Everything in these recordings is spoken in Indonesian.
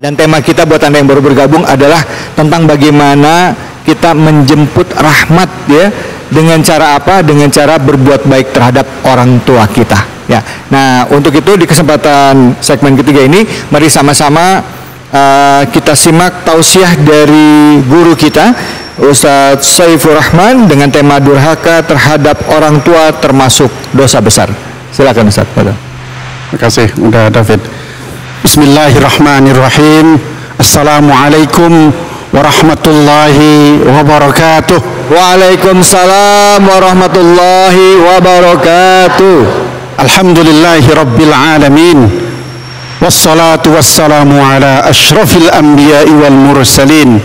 Dan tema kita buat Anda yang baru bergabung adalah tentang bagaimana kita menjemput rahmat ya. Dengan cara apa? Dengan cara berbuat baik terhadap orang tua kita ya. Nah, untuk itu di kesempatan segmen ketiga ini mari sama-sama kita simak tausiah dari guru kita Ustadz Saifur Rahman dengan tema durhaka terhadap orang tua termasuk dosa besar. Silakan Ustadz. Terima kasih udah David. Bismillahirrahmanirrahim. Assalamualaikum warahmatullahi wabarakatuh. Waalaikumsalam warahmatullahi wabarakatuh. Alhamdulillahi rabbil alamin. Wassalatu wassalamu ala ashrafil anbiya'i wal mursalin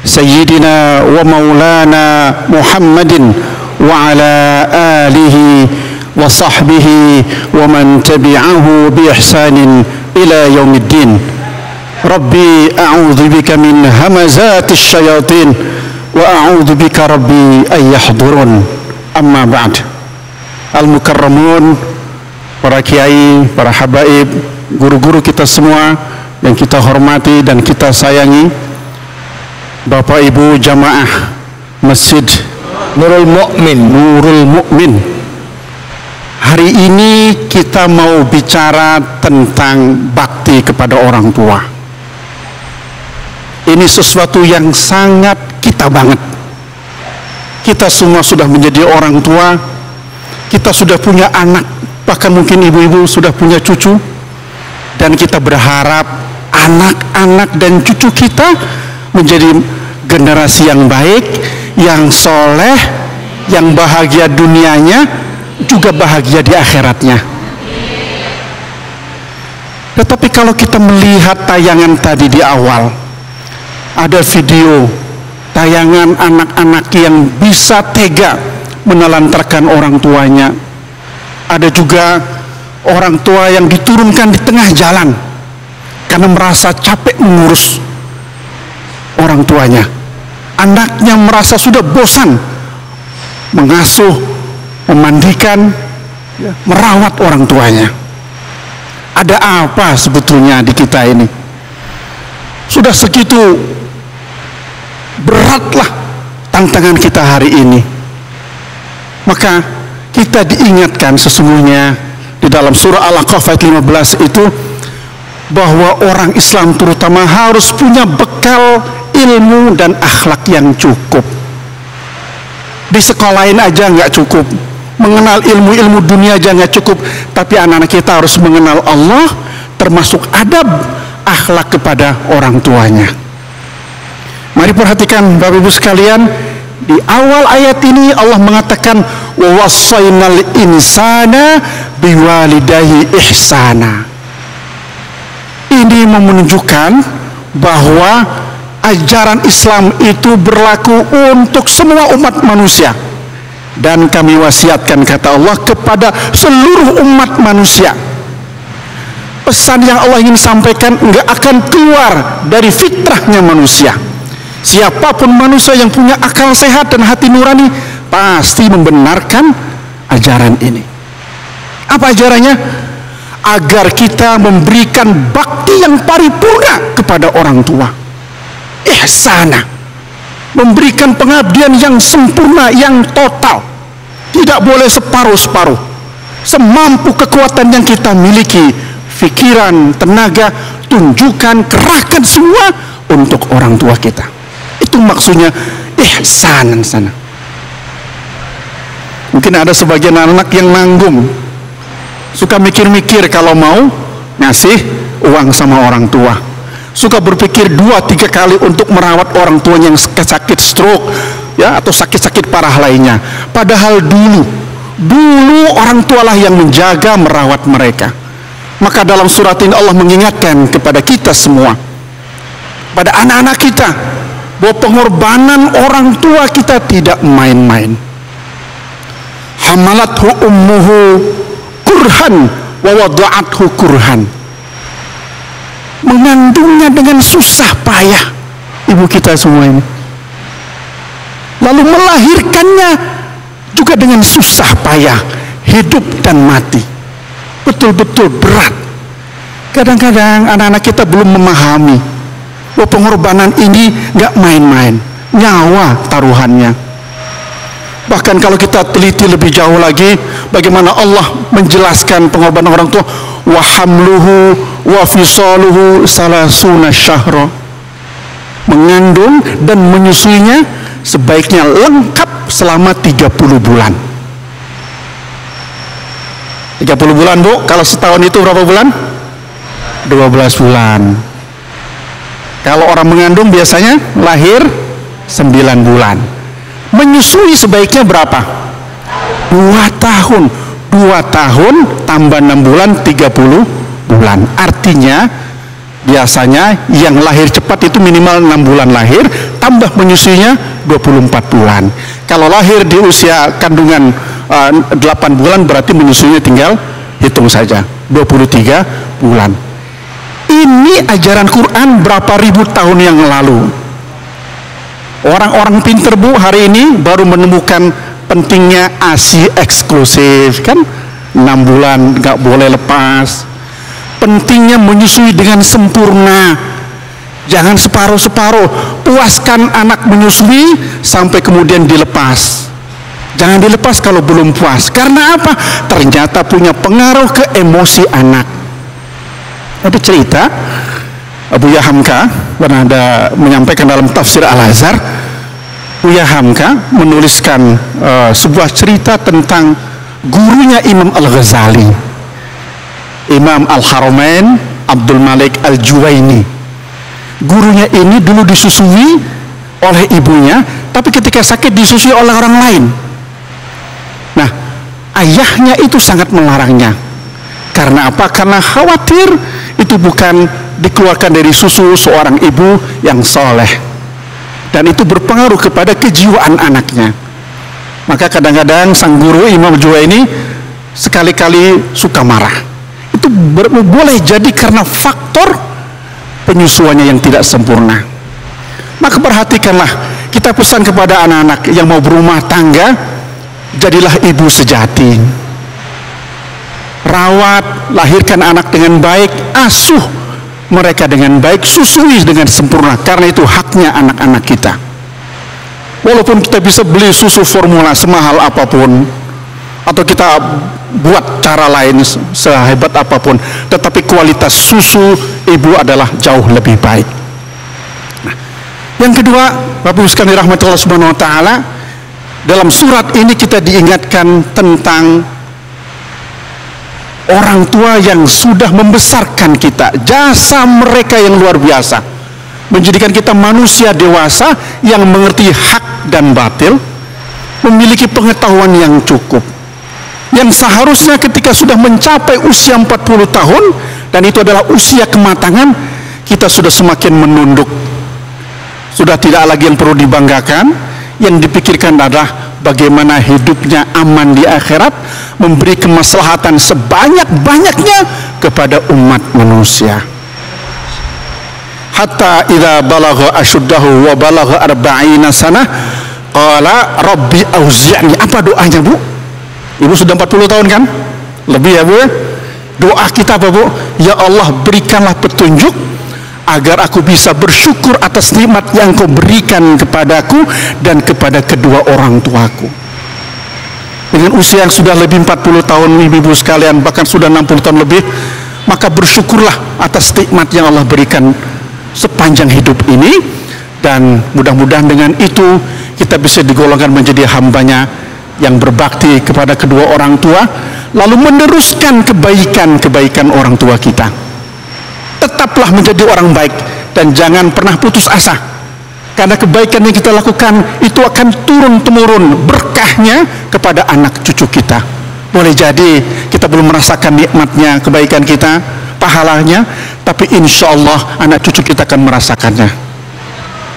Sayyidina wa maulana Muhammadin wa ala alihi wa sahbihi wa man tabi'ahu bi ihsanin ila yaumiddin. Rabbi a'udzu bika min hamazatis syayatin wa a'udzu bika rabbi ay yahdurun. Amma ba'd. Al-mukarramun, para kiai, para habaib, guru-guru kita semua yang kita hormati dan kita sayangi, Bapak Ibu jamaah Masjid Nurul Mukmin. Hari ini kita mau bicara tentang bakti kepada orang tua. Ini sesuatu yang sangat kita banget. Kita semua sudah menjadi orang tua. Kita sudah punya anak, bahkan mungkin ibu-ibu sudah punya cucu. Dan kita berharap anak-anak dan cucu kita menjadi generasi yang baik, yang soleh, yang bahagia dunianya, juga bahagia di akhiratnya. Tetapi kalau kita melihat tayangan tadi di awal, ada video tayangan anak-anak yang bisa tega menelantarkan orang tuanya. Ada juga orang tua yang diturunkan di tengah jalan karena merasa capek mengurus orang tuanya. Anaknya merasa sudah bosan mengasuh, memandikan, merawat orang tuanya. Ada apa sebetulnya di kita ini? Sudah segitu beratlah tantangan kita hari ini. Maka kita diingatkan sesungguhnya di dalam surah Al-Aqaf ayat 15 itu bahwa orang Islam terutama harus punya bekal ilmu dan akhlak yang cukup. Di sekolahin aja nggak cukup, mengenal ilmu-ilmu dunia aja nggak cukup, tapi anak-anak kita harus mengenal Allah, termasuk adab akhlak kepada orang tuanya. Mari perhatikan Bapak Ibu sekalian, di awal ayat ini Allah mengatakan wa wassaynal insana biwalidayhi ihsana. Ini menunjukkan bahwa ajaran Islam itu berlaku untuk semua umat manusia. Dan kami wasiatkan, kata Allah, kepada seluruh umat manusia. Pesan yang Allah ingin sampaikan enggak akan keluar dari fitrahnya manusia. Siapapun manusia yang punya akal sehat dan hati nurani pasti membenarkan ajaran ini. Apa ajarannya? Agar kita memberikan bakti yang paripurna kepada orang tua. Ihsana, memberikan pengabdian yang sempurna, yang total. Tidak boleh separuh-separuh. Semampu kekuatan yang kita miliki, pikiran, tenaga, tunjukkan, kerahkan semua untuk orang tua kita. Itu maksudnya ihsanan sana. Mungkin ada sebagian anak yang nanggung, suka mikir-mikir kalau mau ngasih uang sama orang tua, suka berpikir 2-3 kali untuk merawat orang tuanya yang sakit stroke ya, atau sakit-sakit parah lainnya. Padahal dulu orang tualah yang menjaga, merawat mereka. Maka dalam surat ini Allah mengingatkan kepada kita semua, pada anak-anak kita, bahwa pengorbanan orang tua kita tidak main-main. Hamalathu ummuhu kurhan wa wada'athu kurhan. Mengandungnya dengan susah payah ibu kita semua ini. Lalu melahirkannya juga dengan susah payah, hidup dan mati. Betul-betul berat. Kadang-kadang anak-anak kita belum memahami bahwa pengorbanan ini nggak main-main, nyawa taruhannya. Bahkan kalau kita teliti lebih jauh lagi, bagaimana Allah menjelaskan pengorbanan orang tua, wa hamluhu wa fisaluhu salasuna syahra, mengandung dan menyusuinya sebaiknya lengkap selama 30 bulan. 30 bulan, Bu. Kalau setahun itu berapa bulan? 12 bulan. Kalau orang mengandung biasanya lahir 9 bulan. Menyusui sebaiknya berapa? 2 tahun. 2 tahun tambah 6 bulan, 30 bulan. Artinya biasanya yang lahir cepat itu minimal 6 bulan lahir, tambah menyusuinya 24 bulan. Kalau lahir di usia kandungan 8 bulan, berarti menyusuinya tinggal hitung saja 23 bulan. Ini ajaran Quran berapa ribu tahun yang lalu. Orang-orang pinter, Bu, hari ini baru menemukan pentingnya ASI eksklusif, kan 6 bulan nggak boleh lepas. Pentingnya menyusui dengan sempurna, jangan separuh-separuh. Puaskan anak menyusui sampai kemudian dilepas. Jangan dilepas kalau belum puas. Karena apa? Ternyata punya pengaruh ke emosi anak. Ada cerita Buya Hamka pernah ada menyampaikan dalam tafsir Al-Azhar. Buya Hamka menuliskan sebuah cerita tentang gurunya Imam Al-Ghazali, Imam Al-Haramain Abdul Malik Al-Juwaini. Gurunya ini dulu disusui oleh ibunya, tapi ketika sakit disusui oleh orang lain. Nah, ayahnya itu sangat melarangnya. Karena apa? Karena khawatir itu bukan dikeluarkan dari susu seorang ibu yang soleh, dan itu berpengaruh kepada kejiwaan anaknya. Maka kadang-kadang sang guru Imam Juwaini sekali-kali suka marah. Itu boleh jadi karena faktor penyusuannya yang tidak sempurna. Maka perhatikanlah, kita pesan kepada anak-anak yang mau berumah tangga, jadilah ibu sejati. Rawat, lahirkan anak dengan baik, asuh mereka dengan baik, susui dengan sempurna, karena itu haknya anak-anak kita. Walaupun kita bisa beli susu formula semahal apapun, atau kita buat cara lain sehebat apapun, tetapi kualitas susu ibu adalah jauh lebih baik. Nah, yang kedua, Bapak Ibu sekalian dirahmati Allah Subhanahu wa taala, dalam surat ini kita diingatkan tentang orang tua yang sudah membesarkan kita, jasa mereka yang luar biasa, menjadikan kita manusia dewasa yang mengerti hak dan batil, memiliki pengetahuan yang cukup, yang seharusnya ketika sudah mencapai usia 40 tahun, dan itu adalah usia kematangan, kita sudah semakin menunduk. Sudah tidak lagi yang perlu dibanggakan, yang dipikirkan adalah bagaimana hidupnya aman di akhirat, memberi kemaslahatan sebanyak-banyaknya kepada umat manusia. Hatta idza balagha asyuddahu wa balagha 40 sanah qala rabbi auzi'ni. Apa doanya, Bu? Ibu sudah 40 tahun kan? Lebih ya, Bu? Doa kita apa, Bu? Ya Allah, berikanlah petunjuk agar aku bisa bersyukur atas nikmat yang Kau berikan kepadaku dan kepada kedua orang tuaku. Dengan usia yang sudah lebih 40 tahun, ibu-ibu sekalian, bahkan sudah 60 tahun lebih, maka bersyukurlah atas nikmat yang Allah berikan sepanjang hidup ini, dan mudah-mudahan dengan itu kita bisa digolongkan menjadi hambanya yang berbakti kepada kedua orang tua, lalu meneruskan kebaikan-kebaikan orang tua kita. Tetaplah menjadi orang baik dan jangan pernah putus asa, karena kebaikan yang kita lakukan itu akan turun-temurun berkahnya kepada anak cucu kita. Boleh jadi kita belum merasakan nikmatnya kebaikan kita, pahalanya, tapi insya Allah anak cucu kita akan merasakannya.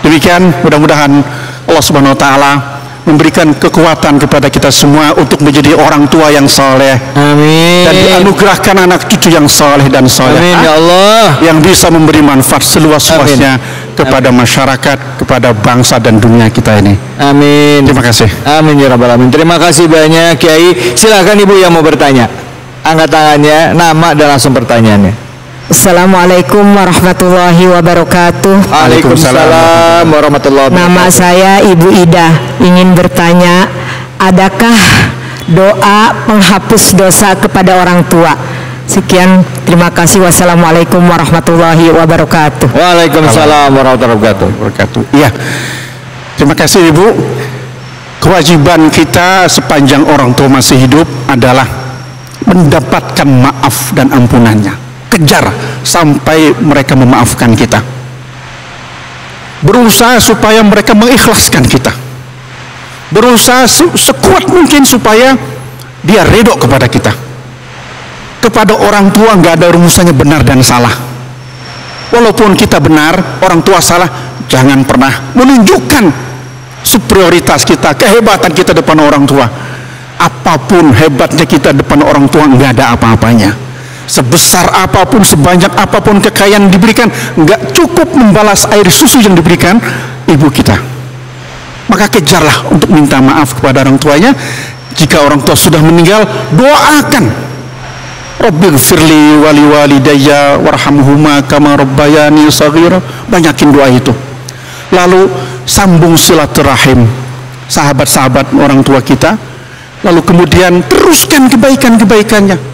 Demikian, mudah-mudahan Allah Subhanahu wa taala memberikan kekuatan kepada kita semua untuk menjadi orang tua yang soleh. Amin. Dan dianugerahkan anak cucu yang soleh dan soleh. Amin ya Allah. Yang bisa memberi manfaat seluas-luasnya kepada masyarakat, kepada bangsa dan dunia kita ini. Amin. Terima kasih. Amin ya rabbal alamin. Terima kasih banyak Kiai. Silakan Ibu yang mau bertanya. Angkat tangannya, nama dan langsung pertanyaannya. Assalamualaikum warahmatullahi wabarakatuh. Waalaikumsalam warahmatullahi wabarakatuh. Nama saya Ibu Ida, ingin bertanya, adakah doa penghapus dosa kepada orang tua? Sekian, terima kasih. Wassalamualaikum warahmatullahi wabarakatuh. Waalaikumsalam warahmatullahi wabarakatuh. Iya, terima kasih Ibu. Kewajiban kita sepanjang orang tua masih hidup adalah mendapatkan maaf dan ampunannya. Kejar sampai mereka memaafkan kita. Berusaha supaya mereka mengikhlaskan kita. Berusaha sekuat mungkin supaya dia ridho kepada kita. Kepada orang tua nggak ada rumusannya benar dan salah. Walaupun kita benar, orang tua salah, jangan pernah menunjukkan superioritas kita, kehebatan kita depan orang tua. Apapun hebatnya kita depan orang tua, nggak ada apa-apanya. Sebesar apapun, sebanyak apapun kekayaan yang diberikan, nggak cukup membalas air susu yang diberikan ibu kita. Maka kejarlah untuk minta maaf kepada orang tuanya. Jika orang tua sudah meninggal, doakan. Rabbighfirli wali walidayya warhamhuma kama rabbayani shaghira. Banyakin doa itu. Lalu sambung silaturahim sahabat-sahabat orang tua kita. Lalu kemudian teruskan kebaikan-kebaikannya.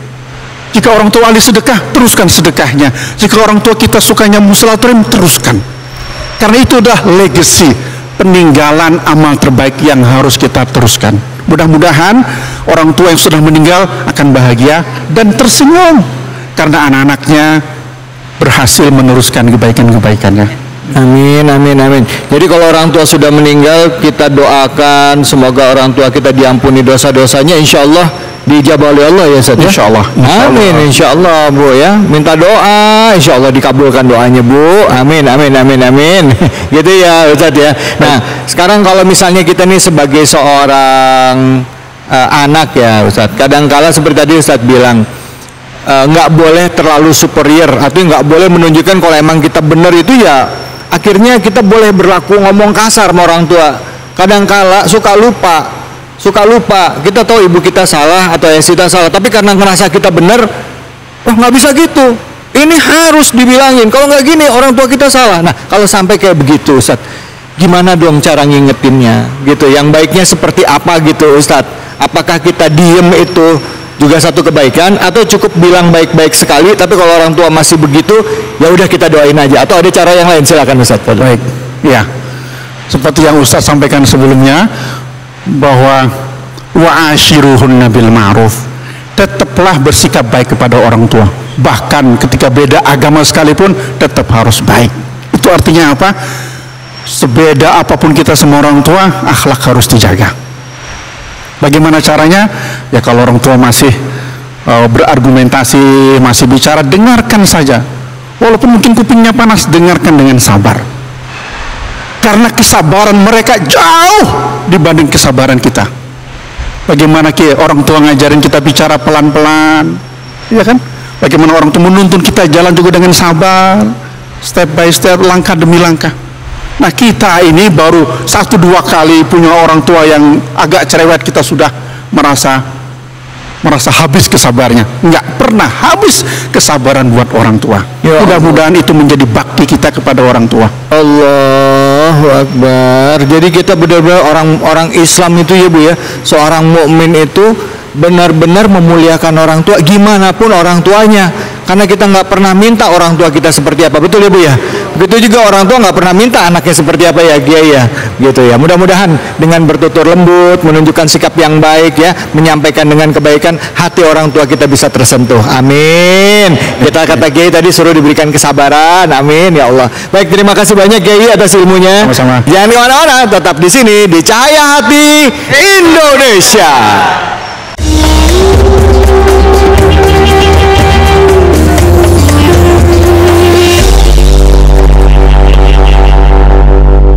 Jika orang tua ahli sedekah, teruskan sedekahnya. Jika orang tua kita sukanya silaturahim, teruskan. Karena itu adalah legacy, peninggalan amal terbaik yang harus kita teruskan. Mudah-mudahan orang tua yang sudah meninggal akan bahagia dan tersenyum karena anak-anaknya berhasil meneruskan kebaikan-kebaikannya. Amin, amin, amin. Jadi kalau orang tua sudah meninggal, kita doakan semoga orang tua kita diampuni dosa-dosanya, insya Allah dijabah oleh Allah ya Ustaz. Insya Allah. Amin, insya Allah Bu ya. Minta doa, insya Allah dikabulkan doanya Bu. Amin, amin, amin, amin. Gitu ya Ustaz ya. Nah sekarang kalau misalnya kita nih sebagai seorang anak ya Ustaz, kadangkala seperti tadi Ustaz bilang, nggak boleh terlalu superior atau nggak boleh menunjukkan kalau emang kita benar itu ya. Akhirnya kita boleh berlaku ngomong kasar sama orang tua. Kadangkala suka lupa kita tahu ibu kita salah atau ayah kita salah, tapi karena ngerasa kita benar, wah nggak bisa gitu, ini harus dibilangin, kalau nggak gini orang tua kita salah. Nah kalau sampai kayak begitu Ustadz, gimana dong cara ngingetinnya gitu, yang baiknya seperti apa gitu Ustadz? Apakah kita diem itu juga satu kebaikan, atau cukup bilang baik-baik sekali, tapi kalau orang tua masih begitu ya udah kita doain aja, atau ada cara yang lain? Silakan Ustadz. Baik, ya seperti yang Ustadz sampaikan sebelumnya, bahwa wa'ashiruhunna bil ma'ruf, tetaplah bersikap baik kepada orang tua, bahkan ketika beda agama sekalipun tetap harus baik. Itu artinya apa? Sebeda apapun kita sama orang tua, akhlak harus dijaga. Bagaimana caranya? Ya kalau orang tua masih berargumentasi, masih bicara, dengarkan saja. Walaupun mungkin kupingnya panas, dengarkan dengan sabar. Karena kesabaran mereka jauh dibanding kesabaran kita. Bagaimana orang tua ngajarin kita bicara pelan-pelan, ya kan? Bagaimana orang tua menuntun kita jalan juga dengan sabar, step by step, langkah demi langkah. Nah kita ini baru 1-2 kali punya orang tua yang agak cerewet, kita sudah merasa habis kesabarannya. Nggak pernah habis kesabaran buat orang tua. Ya, mudah-mudahan itu menjadi bakti kita kepada orang tua. Allahu Akbar. Jadi kita benar-benar orang Islam itu ya Bu ya, seorang mukmin itu benar-benar memuliakan orang tua, gimana pun orang tuanya. Karena kita nggak pernah minta orang tua kita seperti apa, betul ya Bu ya? Begitu juga orang tua nggak pernah minta anaknya seperti apa ya Kiai ya, gitu ya. Mudah-mudahan dengan bertutur lembut, menunjukkan sikap yang baik ya, menyampaikan dengan kebaikan, hati orang tua kita bisa tersentuh. Amin. Kita kata Kiai tadi suruh diberikan kesabaran. Amin ya Allah. Baik, terima kasih banyak Kiai atas ilmunya. Sama-sama. Jangan kemana-mana, tetap di sini di Cahaya Hati Indonesia.